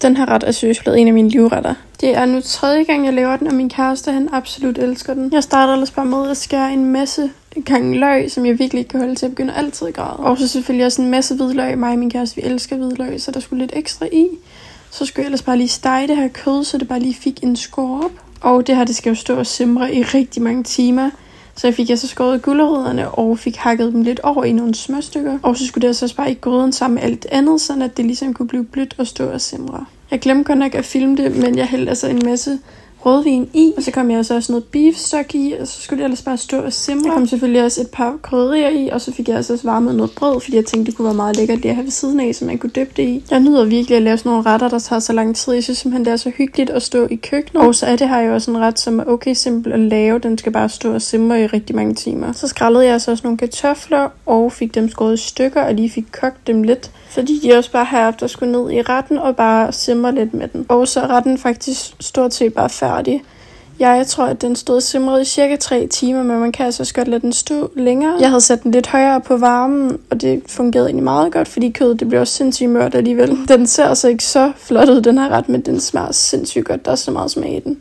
Den her ret er seriøst blevet en af mine livretter. Det er nu 3. gang, jeg laver den, og min kæreste, han absolut elsker den. Jeg starter ellers bare med at skære en masse gange løg, som jeg virkelig ikke kan holde til at begynde altid at græde. Og så selvfølgelig også en masse hvidløg. Mig og min kæreste, vi elsker hvidløg, så der skulle lidt ekstra i. Så skulle jeg ellers bare lige stege det her kød, så det bare lige fik en skorp. Og det her, det skal jo stå og simre i rigtig mange timer. Så jeg fik så skåret gulerødderne og fik hakket dem lidt over i nogle små stykker. Og så skulle det altså også bare i gryden sammen med alt andet, så det ligesom kunne blive blødt og stå og simre. Jeg glemte godt nok at filme det, men jeg hældte altså en masse rødvin i. Og så kom jeg også noget beefstock i, og så skulle det ellers bare stå og simre. Der kom selvfølgelig også et par krydderier i, og så fik jeg også varmet noget brød, fordi jeg tænkte, det kunne være meget lækkert lige at have ved siden af, så man kunne dyppe det i. Jeg nyder virkelig at lave sådan nogle retter, der tager så lang tid. Jeg synes simpelthen, det er så hyggeligt at stå i køkkenet. Og så er det her jo også en ret, som er okay simpel at lave. Den skal bare stå og simre i rigtig mange timer. Så skrællede jeg altså også nogle kartofler, og fik dem skåret i stykker, og lige fik kogt dem lidt. Fordi de også bare herefter skulle ned i retten og bare simre lidt med den. Og så er retten faktisk stort set bare færdig. Jeg tror, at den stod simret i cirka 3 timer, men man kan altså også godt lade den stå længere. Jeg havde sat den lidt højere på varmen, og det fungerede egentlig meget godt, fordi kødet det blev også sindssygt mørt alligevel. Den ser altså ikke så flot ud, den her ret, men den smager sindssygt godt. Der er så meget smag i den.